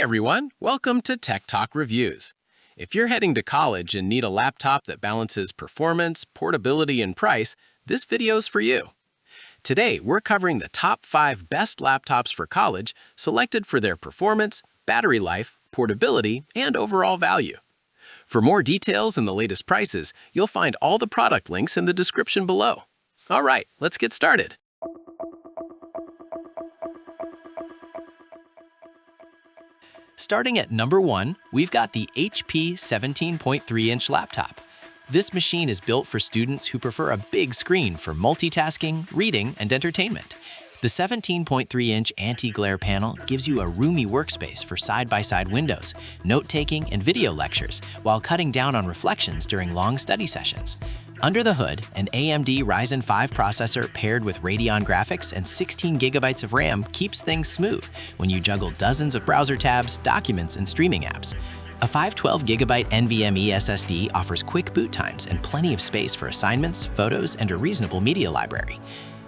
everyone, welcome to Tech Talk Reviews. If you're heading to college and need a laptop that balances performance, portability, and price, this video's for you. Today, we're covering the top 5 best laptops for college, selected for their performance, battery life, portability, and overall value. For more details and the latest prices, you'll find all the product links in the description below. All right, let's get started. Starting at number 1, we've got the HP 17.3-inch laptop. This machine is built for students who prefer a big screen for multitasking, reading, and entertainment. The 17.3-inch anti-glare panel gives you a roomy workspace for side-by-side windows, note-taking, and video lectures, while cutting down on reflections during long study sessions. Under the hood, an AMD Ryzen 5 processor paired with Radeon graphics and 16 GB of RAM keeps things smooth when you juggle dozens of browser tabs, documents, and streaming apps. A 512GB NVMe SSD offers quick boot times and plenty of space for assignments, photos, and a reasonable media library.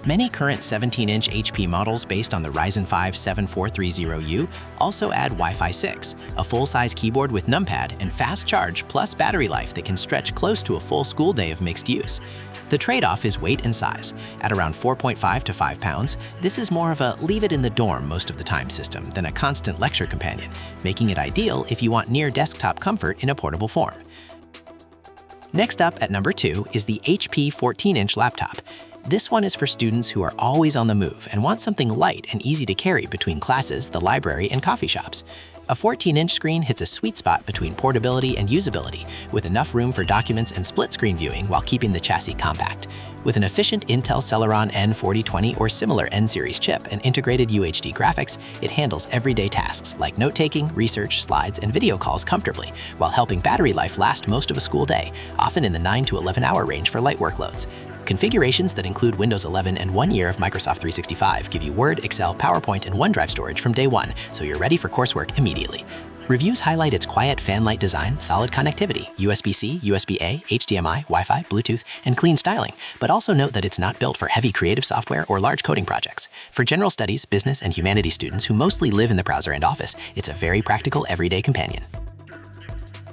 Many current 17-inch HP models based on the Ryzen 5 7430U also add Wi-Fi 6, a full-size keyboard with numpad, and fast charge plus battery life that can stretch close to a full school day of mixed use. The trade-off is weight and size. At around 4.5 to 5 pounds, this is more of a leave it in the dorm most of the time system than a constant lecture companion, making it ideal if you want near desktop comfort in a portable form. Next up at number 2 is the HP 14-inch laptop. This one is for students who are always on the move and want something light and easy to carry between classes, the library, and coffee shops. A 14-inch screen hits a sweet spot between portability and usability, with enough room for documents and split-screen viewing while keeping the chassis compact. With an efficient Intel Celeron N4020 or similar N-series chip and integrated UHD graphics, it handles everyday tasks like note-taking, research, slides, and video calls comfortably, while helping battery life last most of a school day, often in the 9 to 11-hour range for light workloads. Configurations that include Windows 11 and 1 year of Microsoft 365 give you Word, Excel, PowerPoint, and OneDrive storage from day one, so you're ready for coursework immediately. Reviews highlight its quiet fan-light design, solid connectivity, USB-C, USB-A, HDMI, Wi-Fi, Bluetooth, and clean styling, but also note that it's not built for heavy creative software or large coding projects. For general studies, business, and humanities students who mostly live in the browser and office, it's a very practical everyday companion.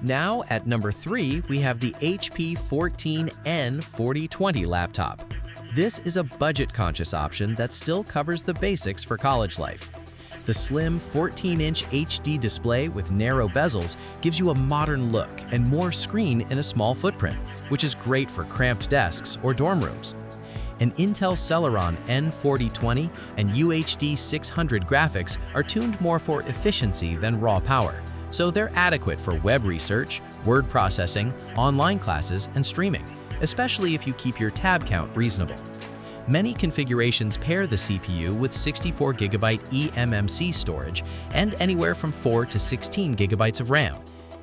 Now, at number 3, we have the HP N4020 Laptop. This is a budget-conscious option that still covers the basics for college life. The slim 14-inch HD display with narrow bezels gives you a modern look and more screen in a small footprint, which is great for cramped desks or dorm rooms. An Intel Celeron N4020 and UHD 600 graphics are tuned more for efficiency than raw power, so they're adequate for web research, word processing, online classes, and streaming, especially if you keep your tab count reasonable. Many configurations pair the CPU with 64GB eMMC storage and anywhere from 4 to 16 GB of RAM.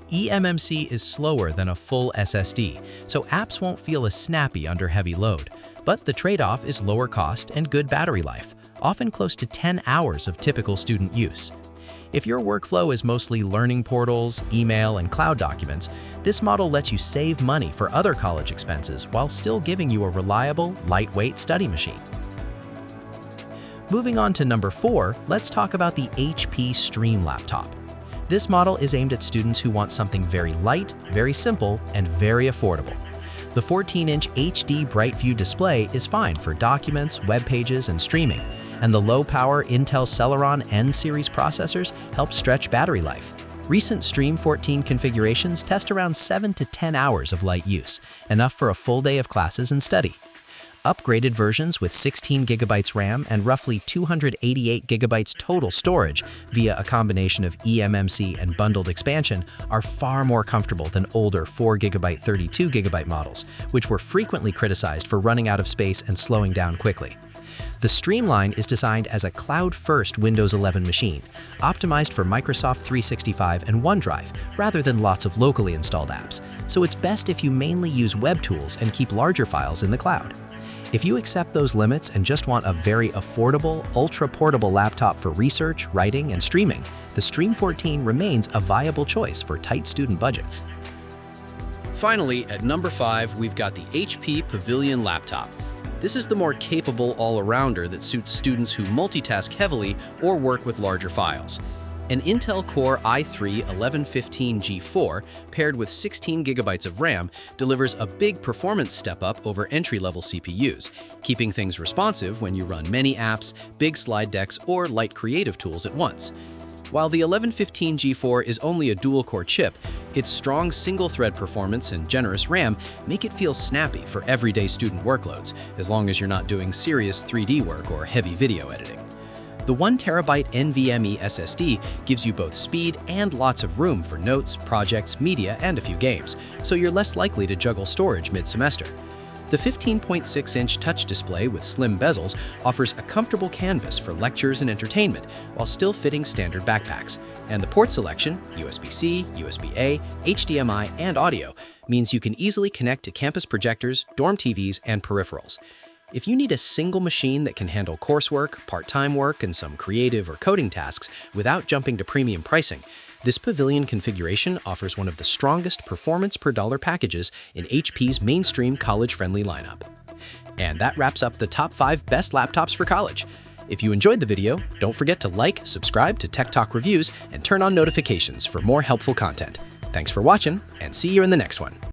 eMMC is slower than a full SSD, so apps won't feel as snappy under heavy load, but the trade-off is lower cost and good battery life, often close to 10 hours of typical student use. If your workflow is mostly learning portals, email, and cloud documents, this model lets you save money for other college expenses while still giving you a reliable, lightweight study machine. Moving on to number 4, let's talk about the HP Stream Laptop. This model is aimed at students who want something very light, very simple, and very affordable. The 14-inch HD BrightView display is fine for documents, web pages, and streaming, and the low-power Intel Celeron N-series processors help stretch battery life. Recent Stream 14 configurations test around 7 to 10 hours of light use, enough for a full day of classes and study. Upgraded versions with 16GB RAM and roughly 288GB total storage via a combination of eMMC and bundled expansion are far more comfortable than older 4GB, 32GB models, which were frequently criticized for running out of space and slowing down quickly. The Streamline is designed as a cloud-first Windows 11 machine, optimized for Microsoft 365 and OneDrive rather than lots of locally installed apps, so it's best if you mainly use web tools and keep larger files in the cloud. If you accept those limits and just want a very affordable, ultra-portable laptop for research, writing, and streaming, the Stream 14 remains a viable choice for tight student budgets. Finally, at number 5, we've got the HP Pavilion Laptop. This is the more capable all-arounder that suits students who multitask heavily or work with larger files. An Intel Core i3-1115G4 paired with 16 GB of RAM delivers a big performance step up over entry-level CPUs, keeping things responsive when you run many apps, big slide decks, or light creative tools at once. While the 1115G4 is only a dual-core chip, its strong single-thread performance and generous RAM make it feel snappy for everyday student workloads, as long as you're not doing serious 3D work or heavy video editing. The 1TB NVMe SSD gives you both speed and lots of room for notes, projects, media, and a few games, so you're less likely to juggle storage mid-semester. The 15.6-inch touch display with slim bezels offers a comfortable canvas for lectures and entertainment while still fitting standard backpacks. And the port selection, USB-C, USB-A, HDMI, and audio, means you can easily connect to campus projectors, dorm TVs, and peripherals. If you need a single machine that can handle coursework, part-time work, and some creative or coding tasks without jumping to premium pricing, this Pavilion configuration offers one of the strongest performance per dollar packages in HP's mainstream college-friendly lineup. And that wraps up the top 5 best laptops for college. If you enjoyed the video, don't forget to like, subscribe to Tech Talk Reviews, and turn on notifications for more helpful content. Thanks for watching, and see you in the next one.